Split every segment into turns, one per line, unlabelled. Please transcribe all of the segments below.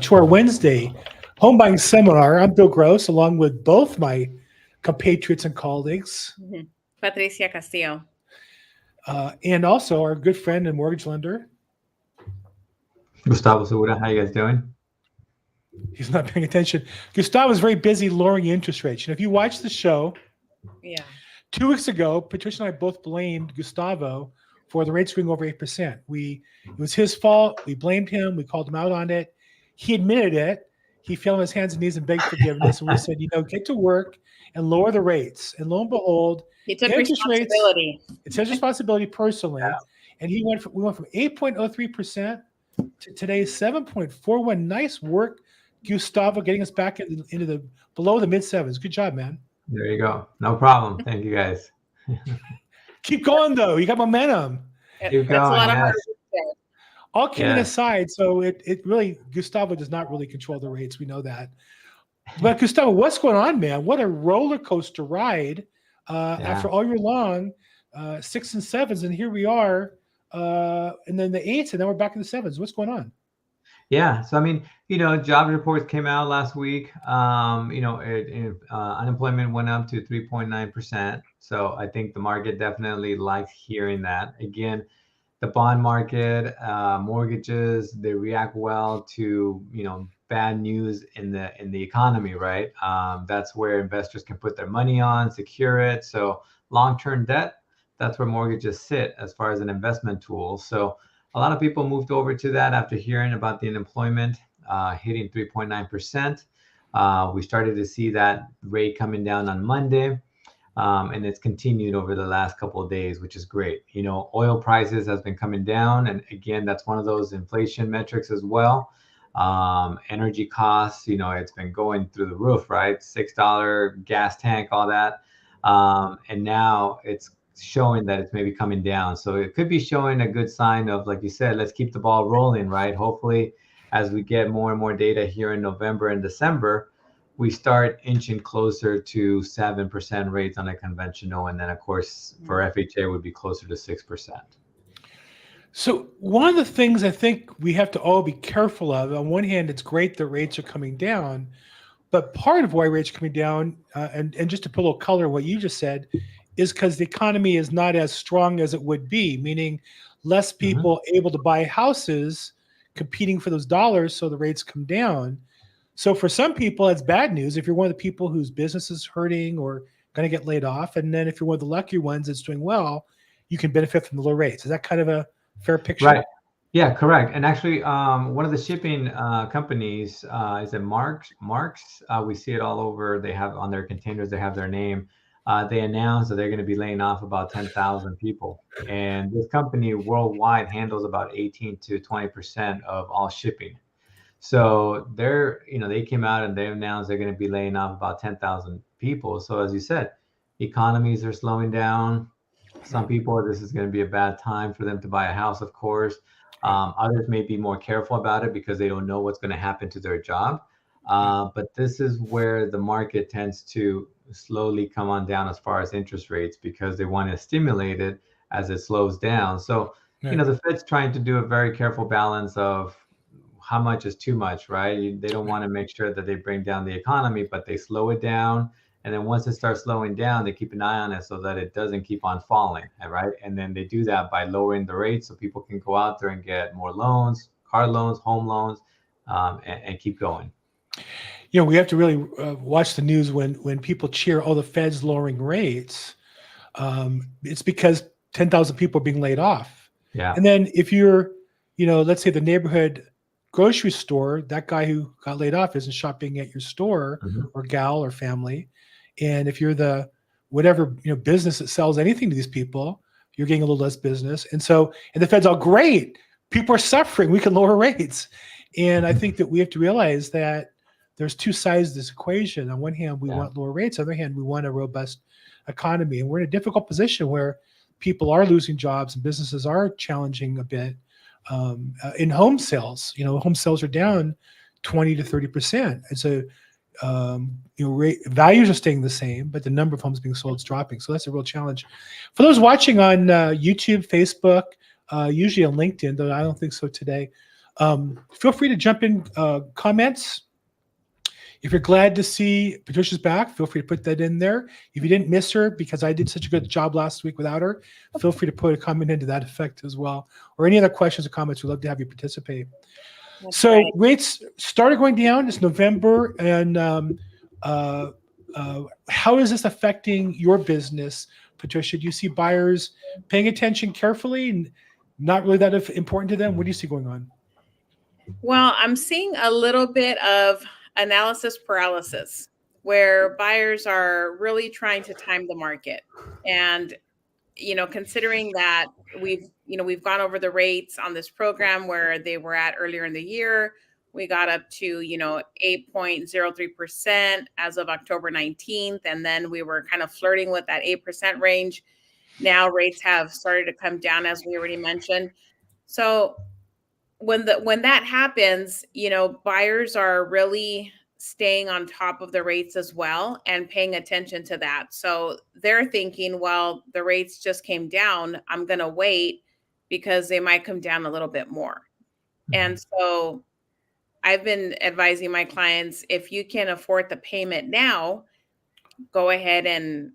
to our Wednesday home buying seminar. I'm Bill Gross, along with both my compatriots and colleagues,
Patricia Castillo,
and also our good friend and mortgage lender.
Gustavo Segura, how you guys doing?
He's not paying attention. Gustavo is very busy lowering interest rates. If you watch the show, 2 weeks ago, Patricia and I both blamed Gustavo for the rates going over 8%. It was his fault. We blamed him. We called him out on it. He admitted it. He fell on his hands and knees and begged forgiveness. And we said, get to work and lower the rates. And lo and behold,
he took responsibility.
It's his responsibility personally. Yeah. And we went from 8.03% to today's 7.41. Nice work, Gustavo, getting us back into the below the mid sevens. Good job, man.
There you go. No problem. Thank you, guys.
Keep going, though. You got momentum.
Keep going.
A lot of hard work.
All kidding aside, so it really, Gustavo does not really control the rates. We know that. But Gustavo, what's going on, man? What a roller coaster ride after all year long, 6s and 7s, and here we are, and then the 8s, and then we're back in the 7s. What's going on?
Yeah, so I mean, jobs reports came out last week. Unemployment went up to 3.9%. So I think the market definitely likes hearing that. Again, the bond market, mortgages, they react well to bad news in the economy, right? That's where investors can put their money on, secure it. So long-term debt, that's where mortgages sit as far as an investment tool. So a lot of people moved over to that after hearing about the unemployment hitting 3.9%. We started to see that rate coming down on Monday. And it's continued over the last couple of days, which is great. Oil prices has been coming down. And again, that's one of those inflation metrics as well. Energy costs, it's been going through the roof, right? $6 gas tank, all that. And now it's showing that it's maybe coming down. So it could be showing a good sign of, like you said, let's keep the ball rolling, right? Hopefully, as we get more and more data here in November and December, we start inching closer to 7% rates on a conventional. And then, of course, for FHA would be closer to 6%.
So one of the things I think we have to all be careful of, on one hand, it's great that rates are coming down, but part of why rates are coming down, and just to put a little color in what you just said, is because the economy is not as strong as it would be, meaning less people able to buy houses competing for those dollars, so the rates come down. So for some people, it's bad news if you're one of the people whose business is hurting or going to get laid off. And then if you're one of the luckier ones that's doing well, you can benefit from the low rates. Is that kind of a fair picture?
Right. Yeah, correct. And actually, one of the shipping companies is it Marks. We see it all over. They have on their containers, they have their name. They announced that they're going to be laying off about 10,000 people. And this company worldwide handles about 18 to 20% of all shipping. So they came out and they announced they're going to be laying off about 10,000 people. So as you said, economies are slowing down. Some people, this is going to be a bad time for them to buy a house, of course. Others may be more careful about it because they don't know what's going to happen to their job. But this is where the market tends to slowly come on down as far as interest rates because they want to stimulate it as it slows down. So, the Fed's trying to do a very careful balance of how much is too much, right? They don't want to make sure that they bring down the economy, but they slow it down. And then once it starts slowing down, they keep an eye on it so that it doesn't keep on falling, right? And then they do that by lowering the rates so people can go out there and get more loans, car loans, home loans, and keep going.
We have to really watch the news when people cheer, the Fed's lowering rates. It's because 10,000 people are being laid off.
Yeah.
And then if you're, let's say the neighborhood grocery store, that guy who got laid off isn't shopping at your store or gal or family. And if you're the whatever business that sells anything to these people, you're getting a little less business. And the Fed's all great. People are suffering. We can lower rates. And I think that we have to realize that there's two sides of this equation. On one hand, we want lower rates. On the other hand, we want a robust economy. And we're in a difficult position where people are losing jobs and businesses are challenging a bit. In home sales, home sales are down 20 to 30%. And so, values are staying the same, but the number of homes being sold is dropping. So that's a real challenge. For those watching on YouTube, Facebook, usually on LinkedIn, though I don't think so today, Feel free to jump in comments. If you're glad to see Patricia's back, feel free to put that in there. If you didn't miss her because I did such a good job last week without her, feel free to put a comment into that effect as well. Or any other questions or comments, we'd love to have you participate.
That's
So
right.
rates started going down. It's November. And how is this affecting your business, Patricia? Do you see buyers paying attention carefully and not really that important to them? What do you see going on?
Well, I'm seeing a little bit of analysis paralysis where buyers are really trying to time the market. And, considering that we've gone over the rates on this program where they were at earlier in the year, we got up to, 8.03% as of October 19th. And then we were kind of flirting with that 8% range. Now rates have started to come down, as we already mentioned. So when that happens, buyers are really staying on top of the rates as well and paying attention to that. So they're thinking, well, the rates just came down, I'm going to wait because they might come down a little bit more. And so I've been advising my clients, if you can afford the payment now, go ahead and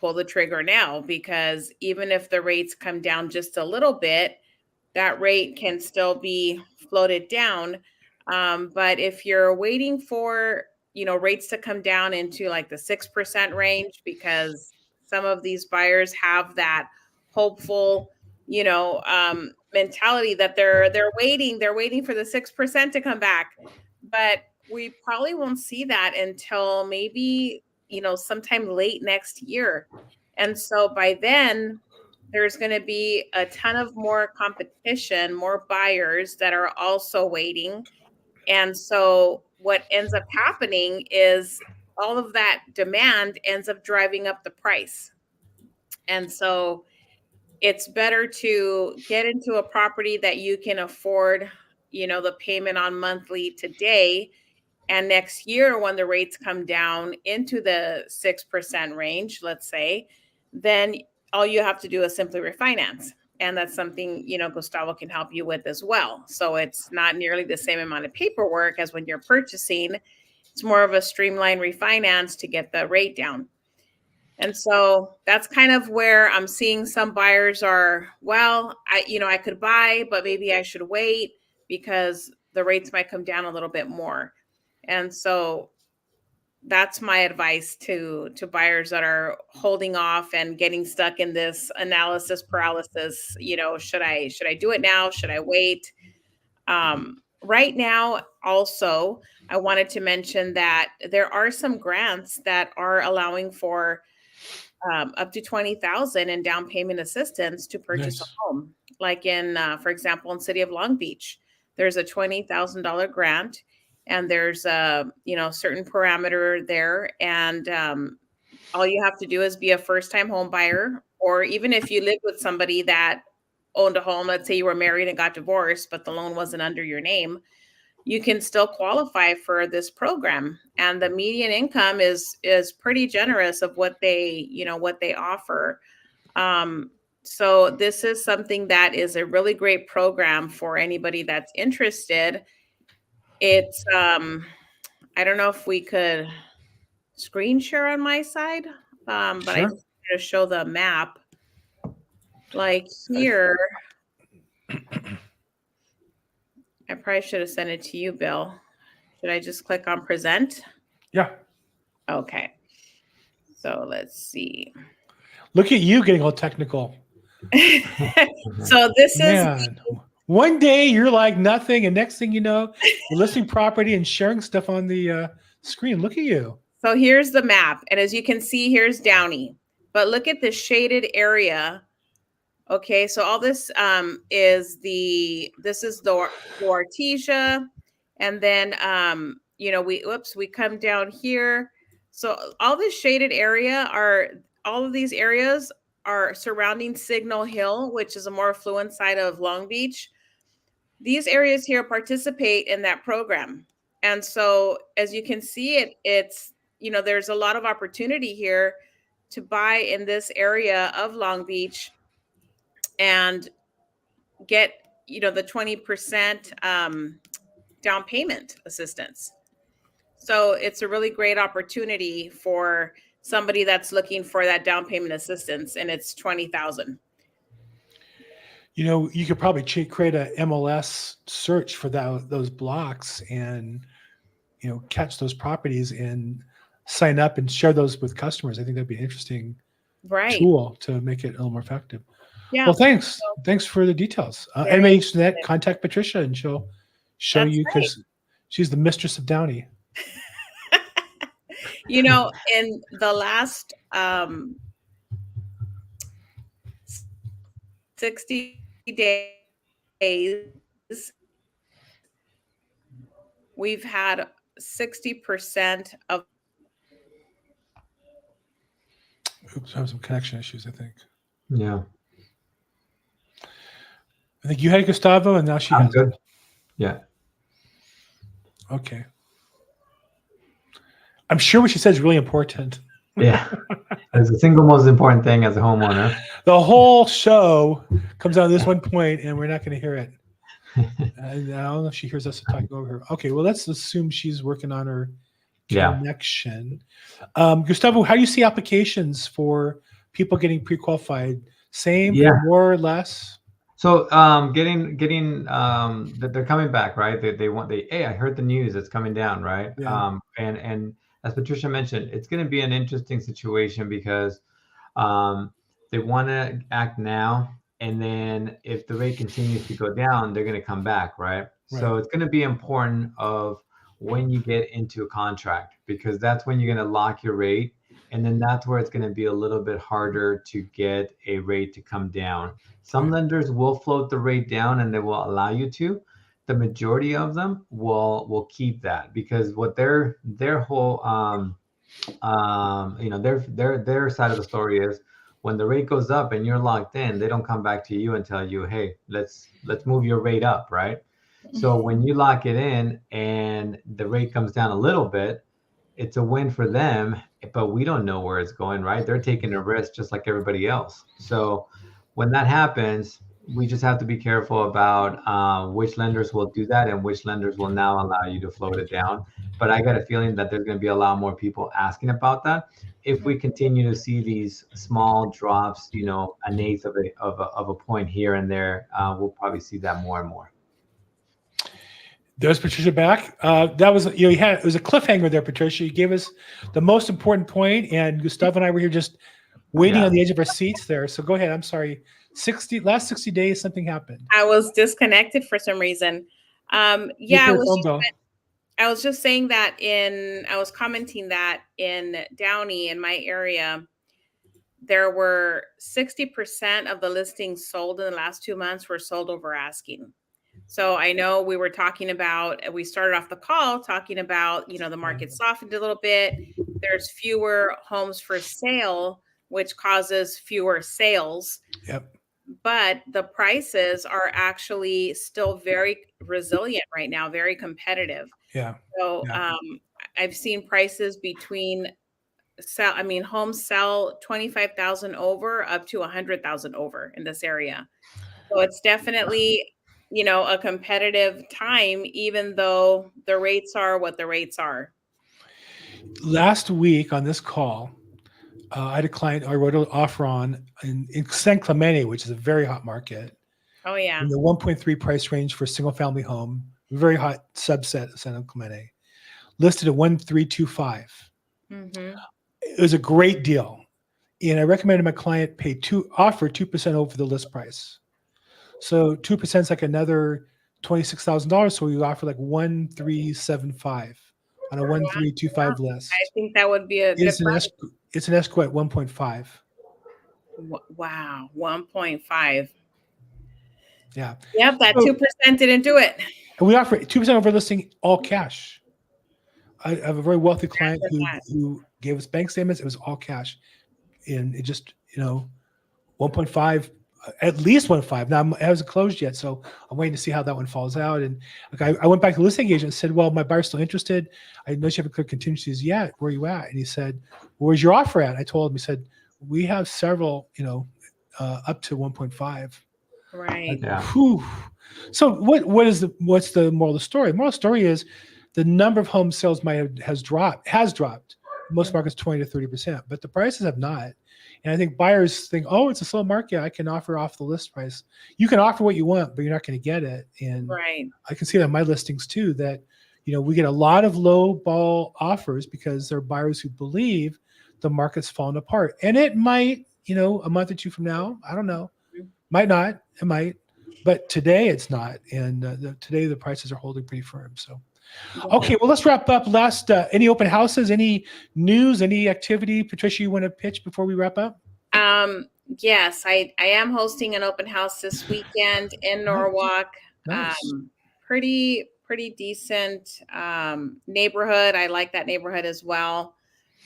pull the trigger now, because even if the rates come down just a little bit, that rate can still be floated down. But if you're waiting for, rates to come down into like the 6% range, because some of these buyers have that hopeful, mentality that they're waiting for the 6% to come back. But we probably won't see that until maybe, sometime late next year. And so by then, there's going to be a ton of more competition, more buyers that are also waiting. And so what ends up happening is all of that demand ends up driving up the price. And so it's better to get into a property that you can afford, the payment on monthly today. And next year, when the rates come down into the 6% range, let's say, then all you have to do is simply refinance. And that's something, Gustavo can help you with as well. So it's not nearly the same amount of paperwork as when you're purchasing. It's more of a streamlined refinance to get the rate down. And so that's kind of where I'm seeing some buyers are, well, I could buy, but maybe I should wait because the rates might come down a little bit more. And so that's my advice to buyers that are holding off and getting stuck in this analysis paralysis. Should I do it now? Should I wait? Right now, also, I wanted to mention that there are some grants that are allowing for up to $20,000 in down payment assistance to purchase
Nice.
a home. Like for example, in City of Long Beach, there's a $20,000 grant. And there's a, certain parameter there. And all you have to do is be a first-time home buyer, or even if you live with somebody that owned a home, let's say you were married and got divorced, but the loan wasn't under your name, you can still qualify for this program. And the median income is pretty generous of what they offer. So this is something that is a really great program for anybody that's interested. It's I don't know if we could screen share on my side, but
Sure.
I just wanted to show the map. Like here, I probably should have sent it to you, Bill. Should I just click on present?
Yeah.
Okay. So let's see.
Look at you getting all technical.
So this is
Man, one day you're like nothing, and next thing you know, you're listing property and sharing stuff on the screen. Look at you.
So here's the map. And as you can see, here's Downey. But look at the shaded area. Okay, so all this is the Artesia. And then, we come down here. So all this shaded area all of these areas are surrounding Signal Hill, which is a more affluent side of Long Beach. These areas here participate in that program. And so as you can see, it's, there's a lot of opportunity here to buy in this area of Long Beach and get the 20% down payment assistance. So it's a really great opportunity for somebody that's looking for that down payment assistance, and it's $20,000.
You could probably create a MLS search for those blocks and, catch those properties and sign up and share those with customers. I think that'd be an interesting tool to make it a little more effective.
Yeah.
Well, thanks. Thanks for the details. NMHNet, contact Patricia and she'll show you, because she's the mistress of Downey.
In the last 60 days, we've had 60% of.
Oops, I have some connection issues, I think.
Yeah.
I think you had Gustavo, and now she has
good.
it.
Yeah.
Okay. I'm sure what she said is really important.
Yeah. It's the single most important thing as a homeowner.
The whole show comes down to this one point, and we're not going to hear it. I don't know if she hears us talking over her. Okay, well, let's assume she's working on her connection. Gustavo, how do you see applications for people getting pre-qualified? Same, or more or less?
So they're coming back, right? Hey, I heard the news, it's coming down, right?
Yeah.
And as Patricia mentioned, it's going to be an interesting situation because they want to act now, and then if the rate continues to go down, they're going to come back, right? So it's going to be important of when you get into a contract, because that's when you're going to lock your rate, and then that's where it's going to be a little bit harder to get a rate to come down. Some lenders will float the rate down and they will allow you to. The majority of them will keep that, because what their whole their side of the story is, when the rate goes up and you're locked in, they don't come back to you and tell you, hey, let's move your rate up, right? So when you lock it in and the rate comes down a little bit, it's a win for them, but we don't know where it's going, right? They're taking a risk just like everybody else. So when that happens, we just have to be careful about which lenders will do that and which lenders will now allow you to float it down. But I got a feeling that there's going to be a lot more people asking about that. If we continue to see these small drops, an eighth of a point here and there, we'll probably see that more and more.
There's Patricia back. That was, it was a cliffhanger there, Patricia. You gave us the most important point, and Gustavo and I were here just waiting on the edge of our seats there. So go ahead. I'm sorry. Last 60 days, something happened.
I was disconnected for some reason. I was just saying that I was commenting that in Downey, in my area, there were 60% of the listings sold in the last 2 months were sold over asking. So I know we started off the call talking about, the market softened a little bit. There's fewer homes for sale, which causes fewer sales.
Yep.
But the prices are actually still very resilient right now, very competitive.
Yeah.
So I've seen prices homes sell 25,000 over up to 100,000 over in this area. So it's definitely, a competitive time, even though the rates are what the rates are.
Last week on this call, I had a client I wrote an offer on in San Clemente, which is a very hot market.
Oh, yeah.
In the 1.3 price range for a single family home, very hot subset of San Clemente, listed at 1,325.
Mm-hmm.
It was a great deal. And I recommended my client offer 2% over the list price. So 2% is like another $26,000. So we offer like 1,375 on a 1,325 list.
I think that would be a good price.
It's an escrow at 1.5.
Wow, 1.5.
Yeah.
Yep, that 2% didn't do it.
And we offer 2% over listing, all cash. I have a very wealthy client who gave us bank statements. It was all cash. And it just, 1.5, at least 1.5. Now, it hasn't closed yet, so I'm waiting to see how that one falls out. And I went back to the listing agent and said, well, my buyer's still interested. I know you have a clear contingencies. Yeah, where are you at? And he said, where's your offer at? I told him, he said, we have several, up to 1.5.
Right.
Yeah. Whew. So what's the moral of the story? The moral of the story is the number of home sales has dropped. Most markets 20 to 30%, but the prices have not. And I think buyers think, oh, it's a slow market. I can offer off the list price. You can offer what you want, but you're not going to get it. And
Right.
I can see that in my listings too, that, we get a lot of low ball offers because there are buyers who believe the market's fallen apart. And it might, a month or two from now, I don't know, might not, it might, but today it's not. And today the prices are holding pretty firm. So, okay, well, let's wrap up. Any open houses, any news, any activity, Patricia, you want to pitch before we wrap up?
Yes, I am hosting an open house this weekend in Norwalk.
Nice.
Pretty decent neighborhood. I like that neighborhood as well.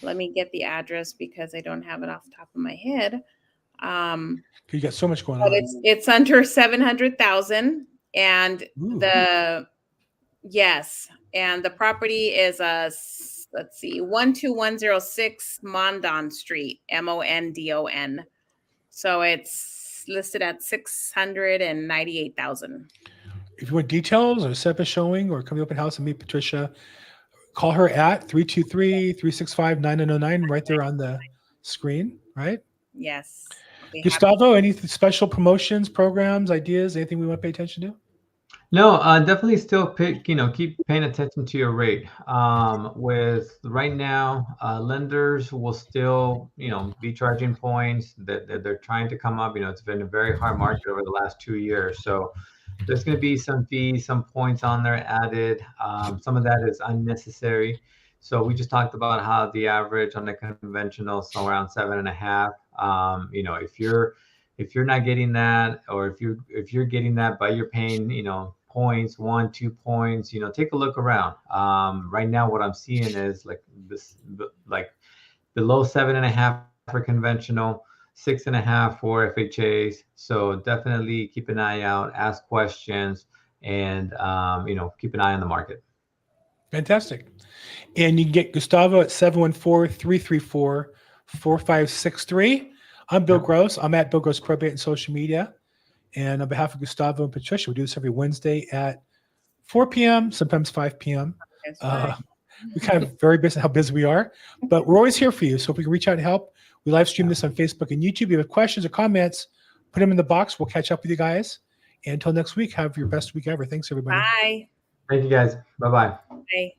Let me get the address because I don't have it off the top of my head.
You got so much going
but
on.
It's under 700,000, and
Ooh.
and the property is 12106 Mondon Street, Mondon. So it's listed at 698,000.
If you want details or set up a showing or come to the open house and meet Patricia, call her at 323-365-9909 right there on the screen, right?
Yes.
Gustavo, any special promotions, programs, ideas, anything we want to pay attention to?
No, definitely still keep paying attention to your rate. With right now, lenders will still, be charging points that they're trying to come up. It's been a very hard market over the last 2 years. So there's going to be some fees, some points on there added. Some of that is unnecessary. So we just talked about how the average on the conventional is around 7.5. If you're not getting that, or if you're getting that, but you're paying, points, 1-2 points, take a look around. Right now, what I'm seeing is below 7.5 for conventional, 6.5 for FHAs. So definitely keep an eye out, ask questions, and keep an eye on the market.
Fantastic. And you can get Gustavo at 714-334-4563. I'm Bill Gross. I'm at Bill Gross Probate on social media. And on behalf of Gustavo and Patricia, we do this every Wednesday at 4 p.m., sometimes 5 p.m. We kind of very busy how busy we are, but we're always here for you. So if we can reach out and help, we live stream this on Facebook and YouTube. If you have questions or comments, put them in the box. We'll catch up with you guys. And until next week, have your best week ever. Thanks, everybody.
Bye.
Thank you, guys. Bye-bye.
Bye.